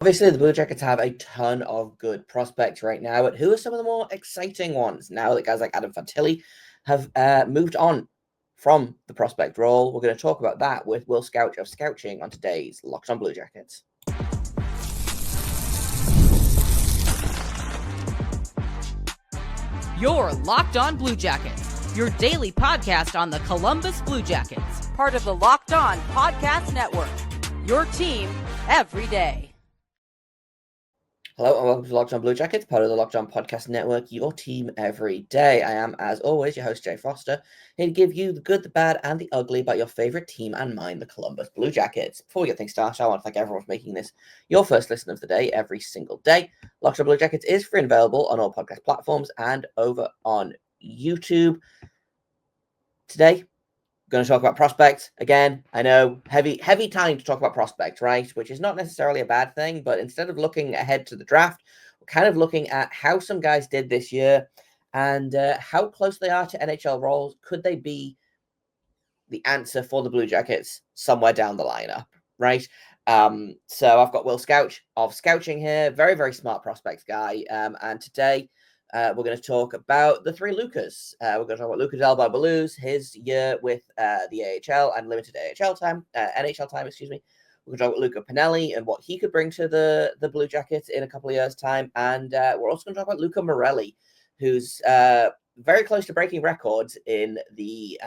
Obviously, the Blue Jackets have a ton of good prospects right now, but who are some of the more exciting ones now that guys like Adam Fantilli have moved on from the prospect role? We're going to talk about that with Will Scouch of Scouching on today's Locked on Blue Jackets. You're Locked on Blue Jackets, your daily podcast on the Columbus Blue Jackets, part of the Locked on Podcast Network, your team every day. Hello and welcome to Locked on Blue Jackets, part of the Locked on Podcast Network, your team every day. I am, as always, your host, Jay Foster, here to give you the good, the bad, and the ugly about your favorite team and mine, the Columbus Blue Jackets. Before we get things started, I want to thank everyone for making this your first listen of the day every single day. Locked on Blue Jackets is free and available on all podcast platforms and over on YouTube. Today, going to talk about prospects again. I know heavy time to talk about prospects, right? Which is not necessarily a bad thing, but instead of looking ahead to the draft, we're kind of looking at how some guys did this year and how close they are to NHL roles. Could they be the answer for the Blue Jackets somewhere down the lineup, right? So I've got Will Scouch of Scouching here, very, very smart prospects guy. And today we're going to talk about the three Lucas. We're going to talk about Luca Del Bel Belluz, his year with the AHL and limited NHL time, NHL time, excuse me. We're going to talk about Luca Pinelli and what he could bring to the Blue Jackets in a couple of years' time. And we're also going to talk about Luca Marelli, who's very close to breaking records in the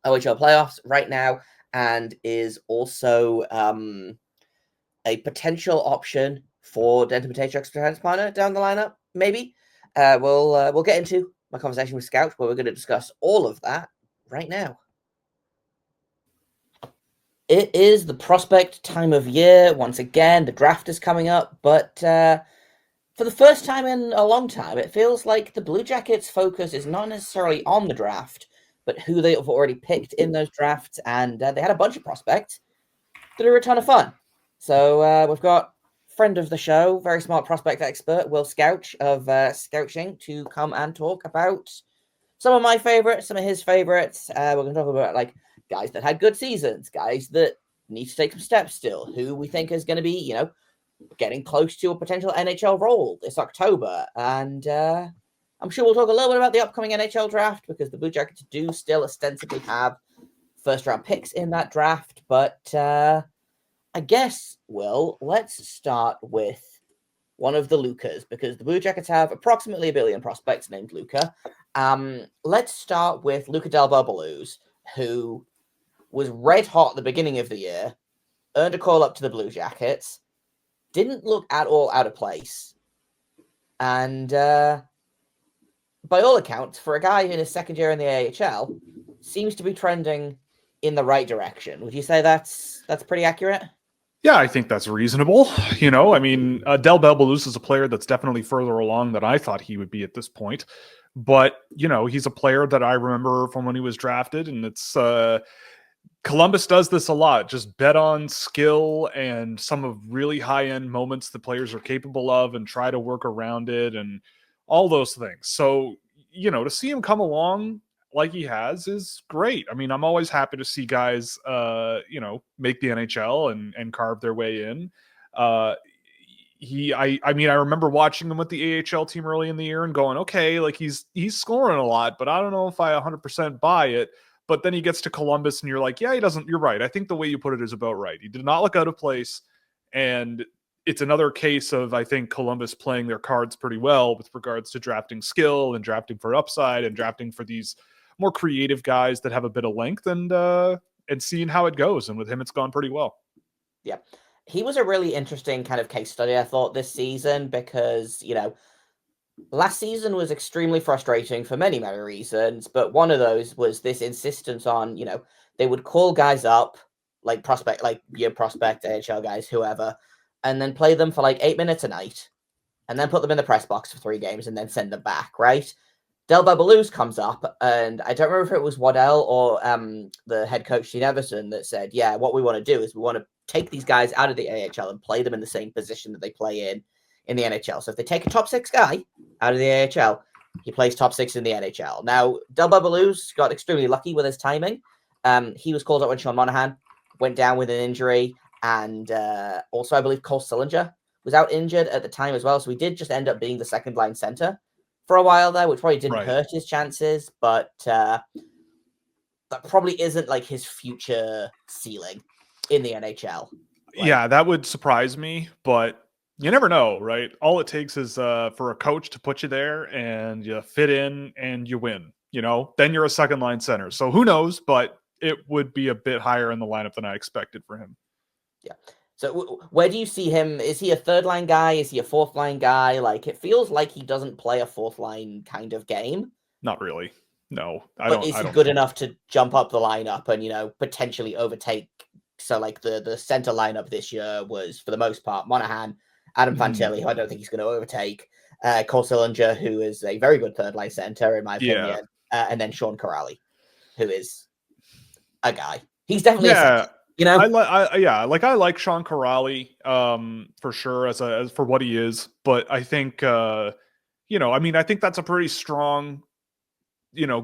OHL playoffs right now and is also a potential option for Denton Matejchuk's defense partner down the lineup. Maybe we'll get into my conversation with Scouch, where we're going to discuss all of that right now. It is the prospect time of year. Once again, the draft is coming up, but for the first time in a long time, it feels like the Blue Jackets' focus is not necessarily on the draft, but who they have already picked in those drafts, and they had a bunch of prospects that are a ton of fun. So we've got friend of the show, very smart prospect expert, Will Scouch of Scouching, to come and talk about some of my favorites, some of his favorites. We're going to talk about like guys that had good seasons, guys that need to take some steps still, who we think is going to be, getting close to a potential NHL role this October. And I'm sure we'll talk a little bit about the upcoming NHL draft because the Blue Jackets do still ostensibly have first-round picks in that draft, but I guess, Will, let's start with one of the Lucas, because the Blue Jackets have approximately 1 billion prospects named Luca. Let's start with Luca Del Bel Belluz, who was red hot at the beginning of the year, earned a call up to the Blue Jackets, didn't look at all out of place, and by all accounts, for a guy in his second year in the AHL, seems to be trending in the right direction. Would you say that's pretty accurate? Yeah, I think that's reasonable. Del Bel Belluz is a player that's definitely further along than I thought he would be at this point. But, he's a player that I remember from when he was drafted, and it's Columbus does this a lot. Just bet on skill and some of really high-end moments the players are capable of and try to work around it and all those things. So, to see him come along like he has is great. I mean, I'm always happy to see guys, make the NHL and carve their way in. I remember watching him with the AHL team early in the year and going, okay, like he's scoring a lot, but I don't know if I 100% buy it. But then he gets to Columbus and you're like, yeah, he doesn't. You're right. I think the way you put it is about right. He did not look out of place. And it's another case of, I think, Columbus playing their cards pretty well with regards to drafting skill and drafting for upside and drafting for these more creative guys that have a bit of length and seeing how it goes. And with him, it's gone pretty well. Yeah. He was a really interesting kind of case study, I thought, this season, because, last season was extremely frustrating for many, many reasons. But one of those was this insistence on, they would call guys up, like your prospect, AHL guys, whoever, and then play them for like 8 minutes a night and then put them in the press box for 3 games and then send them back, right? Del Bel Belluz comes up, and I don't remember if it was Waddell or the head coach, Gene Everson, that said, yeah, what we want to do is we want to take these guys out of the AHL and play them in the same position that they play in the NHL. So if they take a top 6 guy out of the AHL, he plays top 6 in the NHL. Now, Del Bel Belluz got extremely lucky with his timing. He was called up when Sean Monahan went down with an injury, and also I believe Cole Sillinger was out injured at the time as well. So he did just end up being the second line center for a while there, which probably didn't hurt his chances, but that probably isn't like his future ceiling in the NHL. Yeah, that would surprise me, but you never know, right? All it takes is for a coach to put you there and you fit in and you win, then you're a second line center. So who knows, but it would be a bit higher in the lineup than I expected for him. Yeah. So where do you see him? Is he a third line guy? Is he a fourth line guy? Like, it feels like he doesn't play a fourth line kind of game. Not really. No, But is he good enough to jump up the lineup and, potentially overtake? So, like, the center lineup this year was, for the most part, Monahan, Adam Fantilli, who I don't think he's going to overtake, Cole Sillinger, who is a very good third line center, in my opinion, and then Sean Corrali, who is a guy. He's definitely a center. I like Sean Corrali for sure as for what he is, but I think I think that's a pretty strong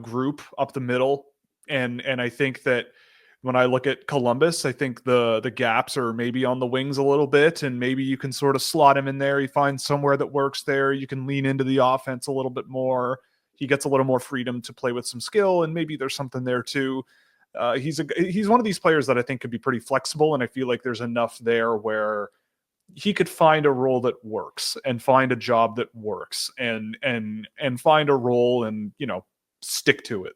group up the middle, and I think that when I look at Columbus, I think the gaps are maybe on the wings a little bit, and maybe you can sort of slot him in there. You find somewhere that works there. You can lean into the offense a little bit more. He gets a little more freedom to play with some skill, and maybe there's something there too. He's one of these players that I think could be pretty flexible, and I feel like there's enough there where he could find a role that works and find a job that works and find a role and stick to it.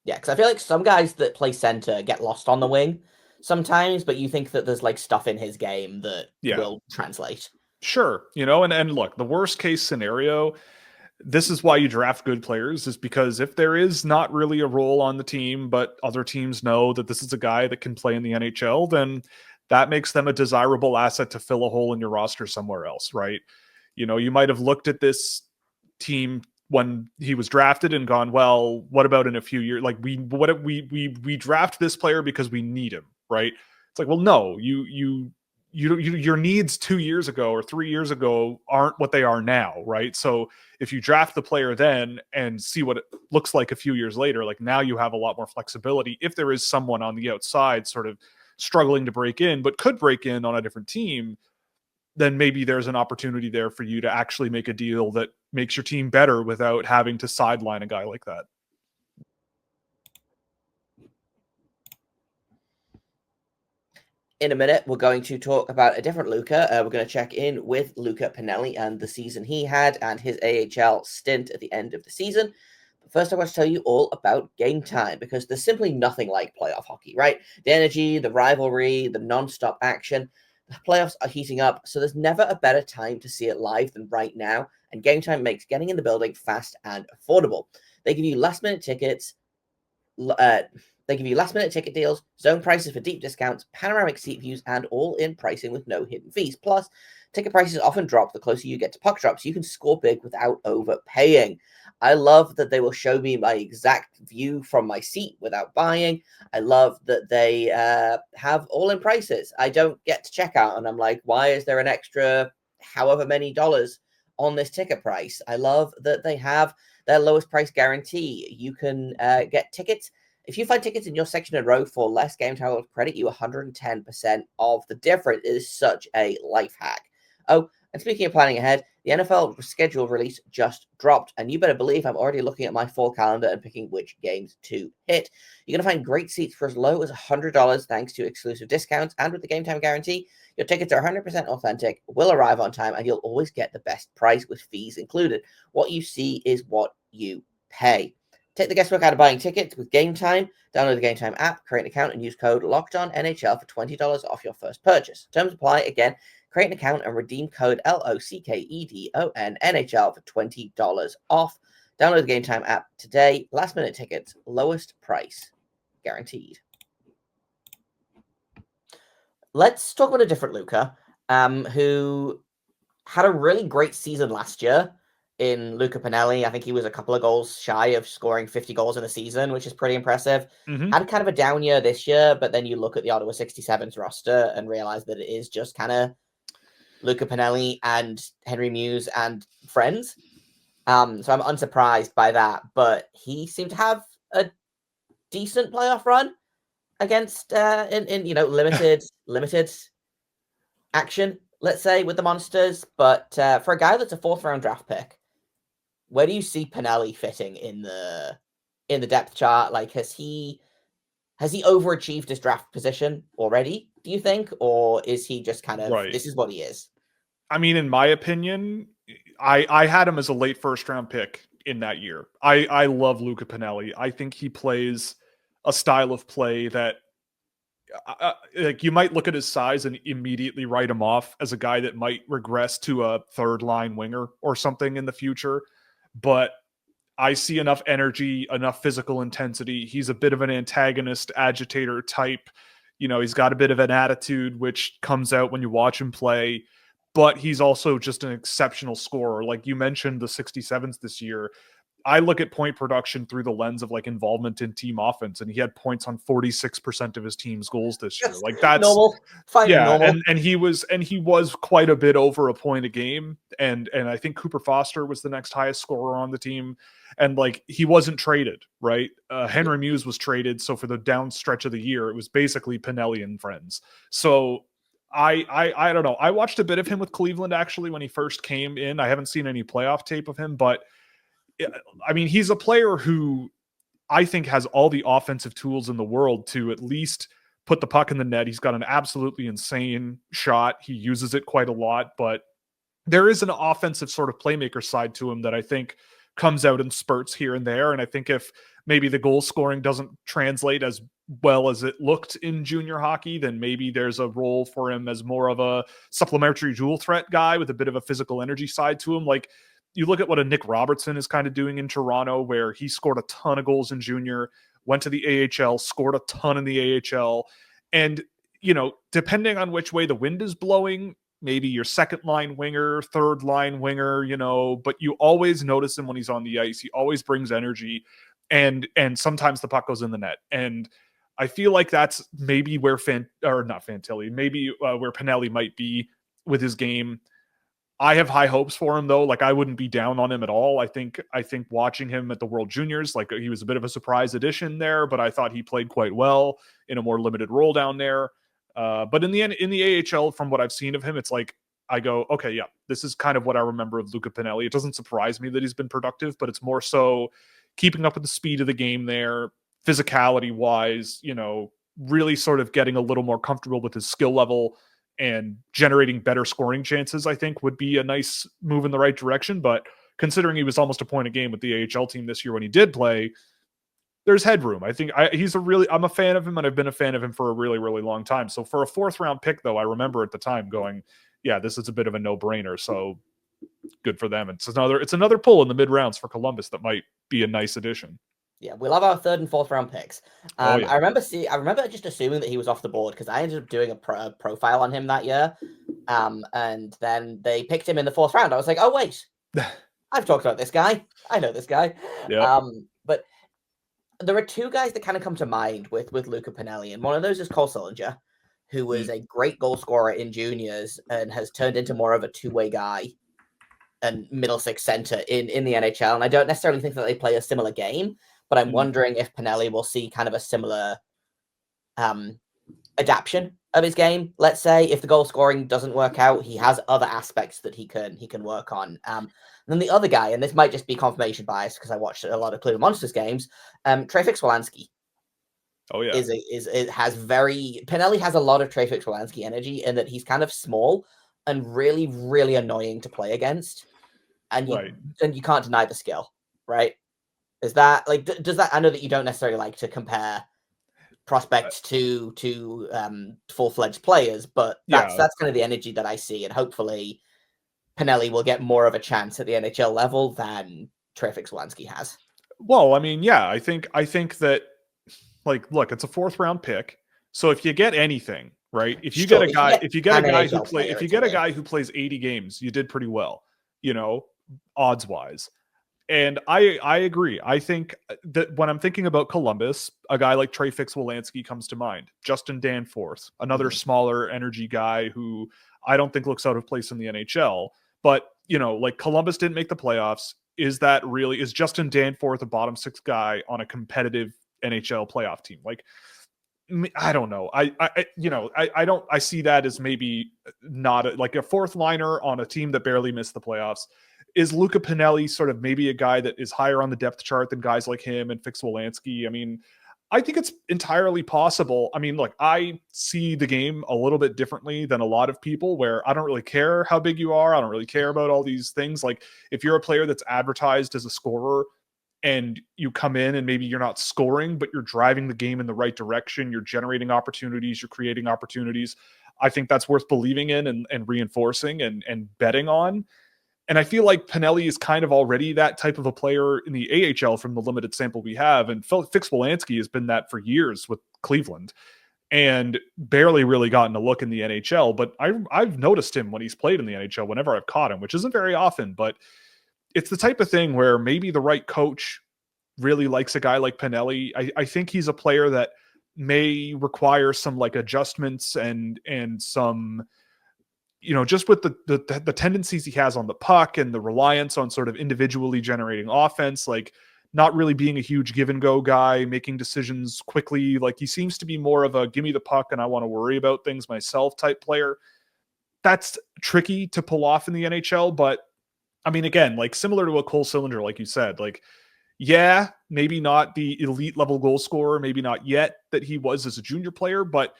Yeah, because I feel like some guys that play center get lost on the wing sometimes, but you think that there's like stuff in his game that will translate. Sure, and look, the worst case scenario, this is why you draft good players, is because if there is not really a role on the team, but other teams know that this is a guy that can play in the NHL, then that makes them a desirable asset to fill a hole in your roster somewhere else, right? You might have looked at this team when he was drafted and gone, well, what about in a few years? Like we draft this player because we need him, right? It's like, well, no, your needs 2 years ago or 3 years ago aren't what they are now, right? So if you draft the player then and see what it looks like a few years later, like now you have a lot more flexibility. If there is someone on the outside sort of struggling to break in, but could break in on a different team, then maybe there's an opportunity there for you to actually make a deal that makes your team better without having to sideline a guy like that. In a minute, we're going to talk about a different Luca. We're going to check in with Luca Pinelli and the season he had and his AHL stint at the end of the season. But first, I want to tell you all about Game Time, because there's simply nothing like playoff hockey, right? The energy, the rivalry, the non-stop action. The playoffs are heating up, so there's never a better time to see it live than right now, and Game Time makes getting in the building fast and affordable. They give you last-minute tickets. They give you last-minute ticket deals, zone prices for deep discounts, panoramic seat views, and all-in pricing with no hidden fees. Plus, ticket prices often drop the closer you get to puck drops. You can score big without overpaying. I love that they will show me my exact view from my seat without buying. I love that they have all-in prices. I don't get to check out, and I'm like, why is there an extra however many dollars on this ticket price? I love that they have their lowest price guarantee. You can get tickets. If you find tickets in your section and row for less, Game Time will credit you 110% of the difference. It is such a life hack. Oh, and speaking of planning ahead, the NFL schedule release just dropped, and you better believe I'm already looking at my fall calendar and picking which games to hit. You're going to find great seats for as low as $100 thanks to exclusive discounts, and with the Game Time guarantee, your tickets are 100% authentic, will arrive on time, and you'll always get the best price with fees included. What you see is what you pay. Take the guesswork out of buying tickets with Game Time. Download the Game Time app, create an account, and use code LOCKEDONNHL for $20 off your first purchase. Terms apply. Again, create an account and redeem code LOCKEDONNHL for $20 off. Download the Game Time app today. Last minute tickets, lowest price guaranteed. Let's talk about a different Luca, who had a really great season last year. In Luca Pinelli, I think he was a couple of goals shy of scoring 50 goals in a season, which is pretty impressive. Had kind of a down year this year, but then you look at the Ottawa 67's roster and realize that it is just kind of Luca Pinelli and Henry Muse and friends. So I'm unsurprised by that, but he seemed to have a decent playoff run against in limited action, let's say, with the Monsters. But for a guy that's a 4th round draft pick, where do you see Pinelli fitting in the depth chart? Like, has he overachieved his draft position already, do you think? Or is he just kind of, Right. this is what he is? I mean, in my opinion, I had him as a late 1st round pick in that year. I love Luca Pinelli. I think he plays a style of play that like you might look at his size and immediately write him off as a guy that might regress to a 3rd line winger or something in the future. But I see enough energy, enough physical intensity. He's a bit of an antagonist, agitator type. You know, he's got a bit of an attitude, which comes out when you watch him play. But he's also just an exceptional scorer. Like you mentioned, the 67s this year. I look at point production through the lens of like involvement in team offense, and he had points on 46% of his team's goals this year. Like that's normal, fine, and normal. and he was quite a bit over a point a game, and I think Cooper Foster was the next highest scorer on the team, and like he wasn't traded, right? Henry Muse was traded, so for the down stretch of the year, it was basically Pinelli and friends. So I don't know. I watched a bit of him with Cleveland actually when he first came in. I haven't seen any playoff tape of him, but I mean, he's a player who I think has all the offensive tools in the world to at least put the puck in the net. He's got an absolutely insane shot. He uses it quite a lot, but there is an offensive sort of playmaker side to him that I think comes out in spurts here and there. And I think if maybe the goal scoring doesn't translate as well as it looked in junior hockey, then maybe there's a role for him as more of a supplementary dual threat guy with a bit of a physical energy side to him. Like, you look at what a Nick Robertson is kind of doing in Toronto, where he scored a ton of goals in junior, went to the AHL, scored a ton in the AHL. And, you know, depending on which way the wind is blowing, maybe your 2nd line winger, 3rd line winger, you know, but you always notice him when he's on the ice. He always brings energy, and sometimes the puck goes in the net. And I feel like that's maybe where maybe where Pinelli might be with his game. I have high hopes for him though. Like I wouldn't be down on him at all. I think watching him at the World Juniors, like he was a bit of a surprise addition there, but I thought he played quite well in a more limited role down there. But in the end, in the AHL, from what I've seen of him, it's like I go, okay, yeah, this is kind of what I remember of Luca Pinelli. It doesn't surprise me that he's been productive, but it's more so keeping up with the speed of the game there, physicality wise, you know, really sort of getting a little more comfortable with his skill level and generating better scoring chances, I think would be a nice move in the right direction. But considering he was almost a point a game with the AHL team this year when he did play, there's headroom. I think I'm a fan of him, and I've been a fan of him for a really, really long time. So for a 4th round pick, though, I remember at the time going, yeah, this is a bit of a no-brainer. So good for them. It's another pull in the mid rounds for Columbus that might be a nice addition. Yeah, we love our 3rd and 4th round picks. Oh, yeah. I remember just assuming that he was off the board because I ended up doing a profile on him that year, and then they picked him in the 4th round. I was like, oh wait, I've talked about this guy. I know this guy. Yeah. But there are 2 guys that kind of come to mind with Luca Pinelli, and one of those is Cole Sillinger, who was a great goal scorer in juniors and has turned into more of a 2-way guy and middle 6 center in the NHL. And I don't necessarily think that they play a similar game, but I'm wondering if Pinelli will see kind of a similar adaptation of his game. Let's say if the goal scoring doesn't work out, he has other aspects that he can work on. And then the other guy, and this might just be confirmation bias because I watched a lot of Cleveland Monsters games, Treyfix Wolanski. Oh yeah, Pinelli has a lot of Treyfix Wolanski energy in that he's kind of small and really, really annoying to play against, and you can't deny the skill, right? Is that like does that? I know that you don't necessarily like to compare prospects to full-fledged players, but that's kind of the energy that I see, and hopefully Pinelli will get more of a chance at the NHL level than Treyfix Wolanski has. Well, I mean, yeah, I think that, like, look, it's a 4th round pick, so if you get anything, right? If you get a guy who plays 80 games, you did pretty well, you know, odds wise. And I agree. I think that when I'm thinking about Columbus, a guy like Treyfix Wolanski comes to mind. Justin Danforth, another smaller energy guy who I don't think looks out of place in the NHL. But, you know, like Columbus didn't make the playoffs. Is Justin Danforth a bottom 6 guy on a competitive NHL playoff team? Like, I don't know. I see that as maybe not like a fourth liner on a team that barely missed the playoffs. Is Luca Pinelli sort of maybe a guy that is higher on the depth chart than guys like him and Fix-Wolanski? I mean, I think it's entirely possible. I mean, look, I see the game a little bit differently than a lot of people, where I don't really care how big you are. I don't really care about all these things. Like, if you're a player that's advertised as a scorer and you come in and maybe you're not scoring, but you're driving the game in the right direction, you're generating opportunities, you're creating opportunities, I think that's worth believing in and reinforcing and betting on. And I feel like Pinelli is kind of already that type of a player in the AHL from the limited sample we have. And Fix-Wolanski has been that for years with Cleveland and barely really gotten a look in the NHL. But I've noticed him when he's played in the NHL whenever I've caught him, which isn't very often. But it's the type of thing where maybe the right coach really likes a guy like Pinelli. I think he's a player that may require some like adjustments and some, just with the tendencies he has on the puck and the reliance on sort of individually generating offense, like not really being a huge give and go guy, making decisions quickly. Like, he seems to be more of a give me the puck and I want to worry about things myself type player. That's tricky to pull off in the NHL, but I mean, again, like similar to a Cole Cylinder, like you said, like, yeah, maybe not the elite level goal scorer, maybe not yet that he was as a junior player, but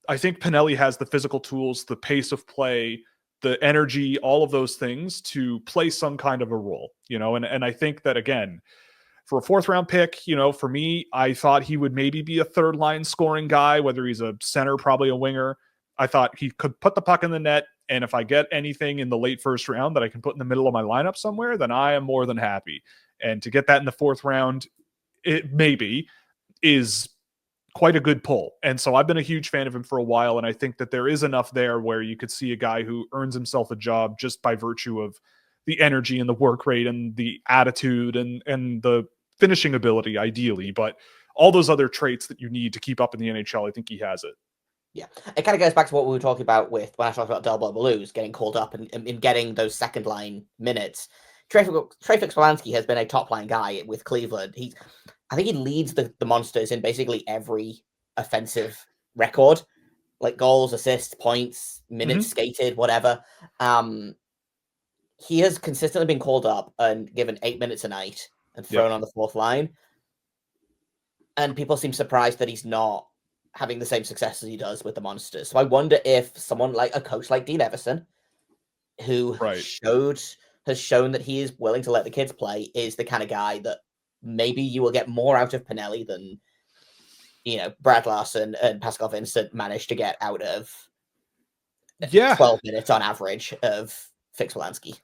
I think Pinelli has the physical tools, the pace of play, the energy, all of those things to play some kind of a role, and I think that, again, for a fourth round pick, for me, I thought he would maybe be a third line scoring guy, whether he's a center, probably a winger. I thought he could put the puck in the net. And if I get anything in the late first round that I can put in the middle of my lineup somewhere, then I am more than happy. And to get that in the fourth round, it maybe is quite a good pull. And so I've been a huge fan of him for a while. And I think that there is enough there where you could see a guy who earns himself a job just by virtue of the energy and the work rate and the attitude and the finishing ability, ideally. But all those other traits that you need to keep up in the NHL, I think he has it. Yeah, it kind of goes back to what we were talking about when I talked about Del Bel Belluz getting called up and getting those second line minutes. Trey Fix-Wolanski has been a top line guy with Cleveland. I think he leads the Monsters in basically every offensive record, like goals, assists, points, minutes skated, whatever. He has consistently been called up and given 8 minutes a night and thrown on the fourth line. And people seem surprised that he's not having the same success as he does with the Monsters. So I wonder if someone like a coach like Dean Evison, who has shown that he is willing to let the kids play, is the kind of guy that maybe you will get more out of Pinelli than, Brad Larson and Pascal Vincent managed to get out of 12 minutes on average of Fix-Wolanski.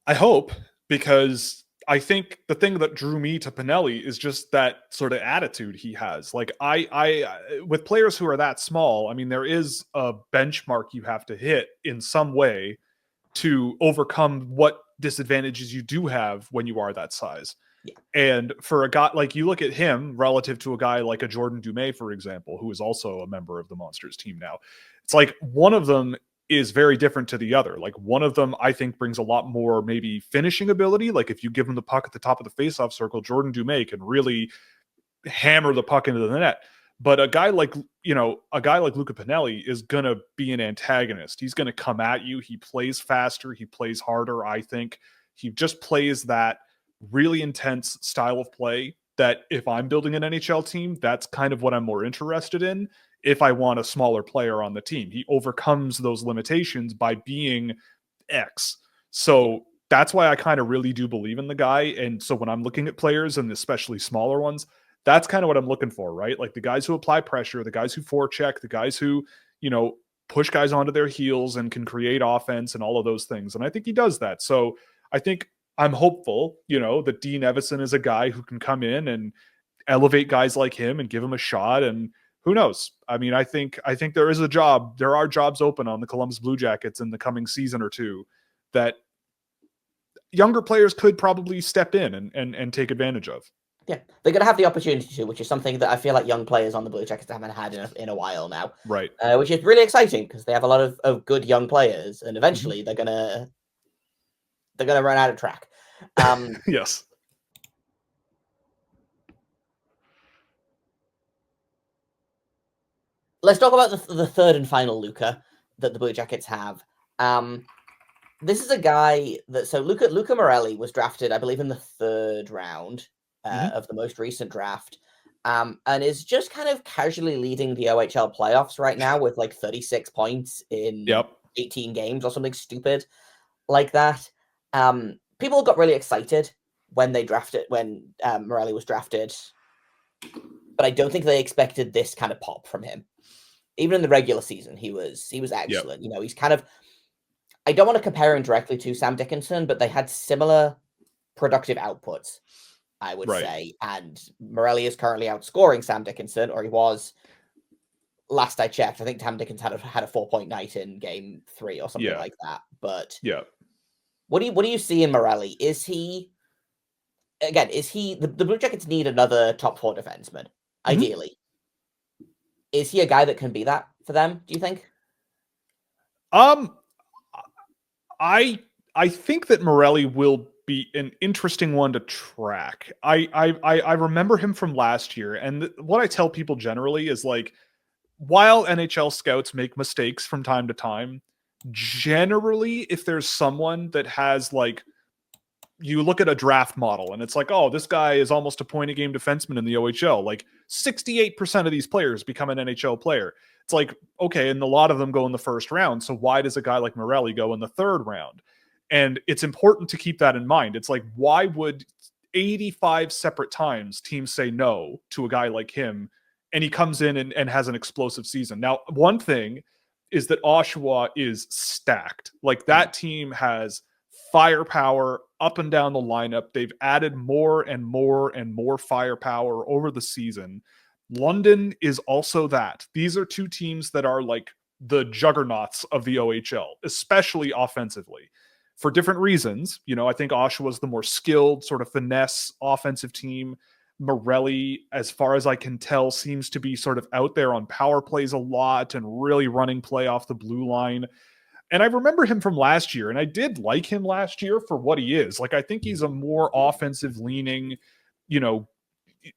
I hope, because I think the thing that drew me to Pinelli is just that sort of attitude he has. Like, I with players who are that small, I mean, there is a benchmark you have to hit in some way to overcome what disadvantages you do have when you are that size. Yeah. And for a guy like, you look at him relative to a guy like a Jordan Dumais, for example, who is also a member of the Monsters team now. It's like one of them is very different to the other. Like, one of them, I think, brings a lot more maybe finishing ability. Like, if you give him the puck at the top of the faceoff circle, Jordan Dumais can really hammer the puck into the net. But a guy like Luca Pinelli is going to be an antagonist. He's going to come at you. He plays faster. He plays harder. I think he just plays that really intense style of play that if I'm building an NHL team, that's kind of what I'm more interested in. If I want a smaller player on the team, he overcomes those limitations by being X. So that's why I kind of really do believe in the guy. And so when I'm looking at players, and especially smaller ones, that's kind of what I'm looking for, right? Like the guys who apply pressure, the guys who forecheck, the guys who, push guys onto their heels and can create offense and all of those things. And I think he does that. So I think I'm hopeful, that Dean Evison is a guy who can come in and elevate guys like him and give him a shot. And who knows? I mean, I think there are jobs open on the Columbus Blue Jackets in the coming season or two that younger players could probably step in and take advantage of. Yeah, they're going to have the opportunity to, which is something that I feel like young players on the Blue Jackets haven't had in a while now. Right. Which is really exciting because they have a lot of good young players, and eventually they're gonna run out of track. Yes. let's talk about the third and final Luca that the Blue Jackets have. This is a guy that Luca Marelli was drafted, I believe, in the third round of the most recent draft, and is just kind of casually leading the OHL playoffs right now with like 36 points in 18 games or something stupid like that. People got really excited when Marelli was drafted, but I don't think they expected this kind of pop from him. Even in the regular season, he was excellent. You know, he's kind of, I don't want to compare him directly to Sam Dickinson, but they had similar productive outputs, I would say. And Marelli is currently outscoring Sam Dickinson, or he was last I checked. I think Sam Dickinson had a 4-point night in game 3 or something like that. But what do you see in Marelli? Is he the Blue Jackets need another top 4 defenseman, ideally? Is he a guy that can be that for them, do you think? I think that Marelli will be an interesting one to track. I remember him from last year, and what I tell people generally is, like, while NHL scouts make mistakes from time to time, generally, if there's someone that has, like, you look at a draft model and it's like, oh, this guy is almost a point a game defenseman in the OHL. Like 68% of these players become an NHL player. It's like, okay, and a lot of them go in the first round. So why does a guy like Marelli go in the third round? And it's important to keep that in mind. It's like, why would 85 separate times teams say no to a guy like him? And he comes in and has an explosive season. Now, one thing is that Oshawa is stacked. Like, that team has firepower up and down the lineup. They've added more and more and more firepower over the season. London is also that. These are two teams that are like the juggernauts of the OHL, especially offensively, for different reasons. You know, I think Oshawa's the more skilled, sort of finesse offensive team. Marelli, as far as I can tell, seems to be sort of out there on power plays a lot and really running play off the blue line. And I remember him from last year, and I did like him last year for what he is. Like, I think he's a more offensive leaning, you know,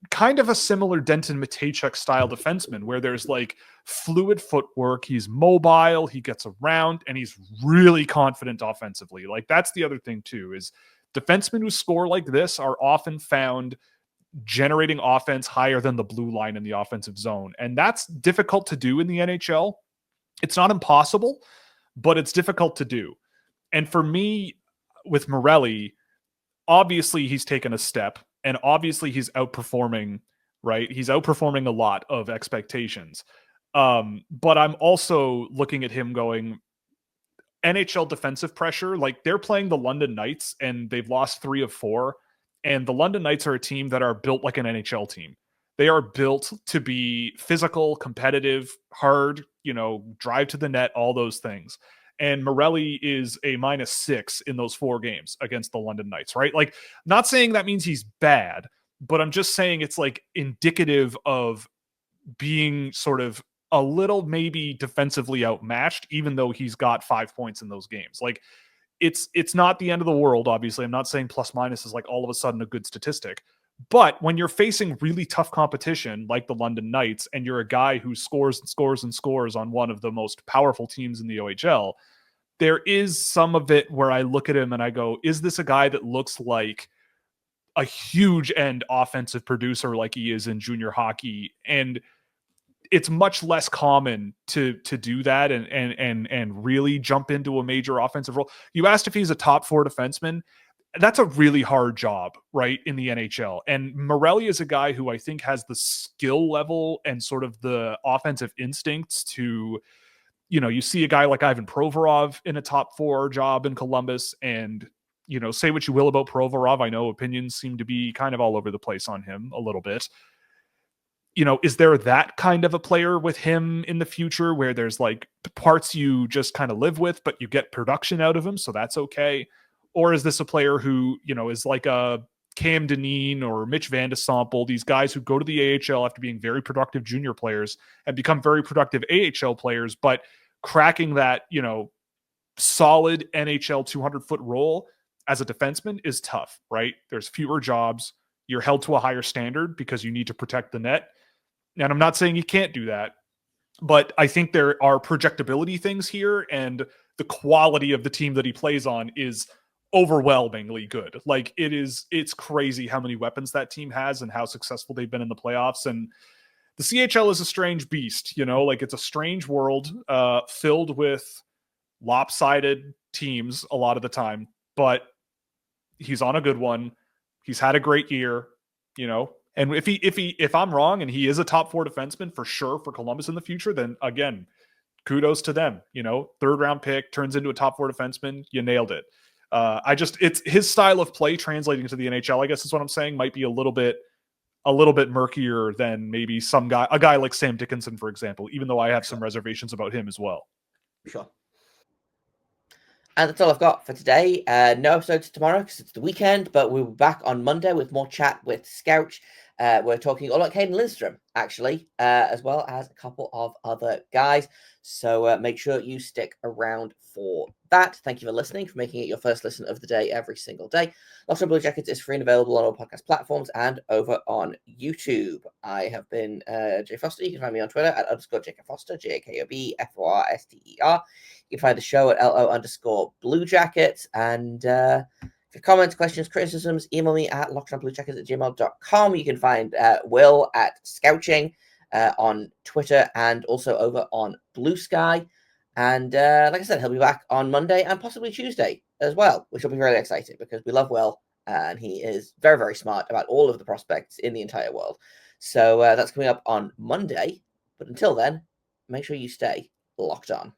kind of a similar Denton Matejchuk style defenseman, where there's like fluid footwork. He's mobile, he gets around, and he's really confident offensively. Like, that's the other thing too, is defensemen who score like this are often found generating offense higher than the blue line in the offensive zone. And that's difficult to do in the NHL. It's not impossible, but it's difficult to do. And for me, with Marelli, obviously he's taken a step, and obviously he's outperforming, right? He's outperforming a lot of expectations. But I'm also looking at him going, NHL defensive pressure, like, they're playing the London Knights and they've lost 3 of 4. And the London Knights are a team that are built like an NHL team. They are built to be physical, competitive, hard, you know, drive to the net, all those things. And Marelli is a -6 in those 4 games against the London Knights, right? Like, not saying that means he's bad, but I'm just saying it's like indicative of being sort of a little maybe defensively outmatched, even though he's got 5 points in those games. Like, it's not the end of the world, obviously. I'm not saying plus minus is like all of a sudden a good statistic. But when you're facing really tough competition like the London Knights, and you're a guy who scores and scores and scores on one of the most powerful teams in the OHL, there is some of it where I look at him and I go, is this a guy that looks like a huge end offensive producer like he is in junior hockey? And it's much less common to do that and really jump into a major offensive role. You asked if he's a top 4 defenseman. That's a really hard job, right, in the NHL. And Marelli is a guy who I think has the skill level and sort of the offensive instincts to, you know, you see a guy like Ivan Provorov in a top 4 job in Columbus, and, you know, say what you will about Provorov. I know opinions seem to be kind of all over the place on him a little bit. You know, is there that kind of a player with him in the future where there's like parts you just kind of live with, but you get production out of him, so that's okay? Or is this a player who, you know, is like a Cam Dineen or Mitch Van de Sample, these guys who go to the AHL after being very productive junior players and become very productive AHL players, but cracking that, you know, solid NHL 200-foot role as a defenseman is tough, right? There's fewer jobs. You're held to a higher standard because you need to protect the net. And I'm not saying you can't do that, But I think there are projectability things here, and the quality of the team that he plays on is overwhelmingly good. Like it's crazy how many weapons that team has and how successful they've been in the playoffs. And the CHL is a strange beast, like it's a strange world filled with lopsided teams a lot of the time, but he's on a good one. He's had a great year, and if I'm wrong and he is a top 4 defenseman for sure for Columbus in the future, then again, kudos to them. 3rd round pick turns into a top 4 defenseman. You nailed it. It's his style of play translating to the NHL, I guess is what I'm saying, might be a little bit murkier than maybe a guy like Sam Dickinson, for example, even though I have some reservations about him as well. Sure. And that's all I've got for today. No episodes tomorrow because it's the weekend, but we'll be back on Monday with more chat with Scouch. We're talking all about Caden Lindstrom, actually, as well as a couple of other guys. So make sure you stick around for that. Thank you for listening, for making it your first listen of the day every single day. Locked On Blue Jackets is free and available on all podcast platforms and over on YouTube. I have been Jay Foster. You can find me on Twitter at _Jacob Foster, JAKOBFORSTER. You can find the show at LO_Blue Jackets. And for comments, questions, criticisms, email me at lockedonbluejackets@gmail.com. You can find Will at Scouching on Twitter and also over on Blue Sky. And like I said, he'll be back on Monday and possibly Tuesday as well, which will be really exciting because we love Will and he is very, very smart about all of the prospects in the entire world. So that's coming up on Monday. But until then, make sure you stay locked on.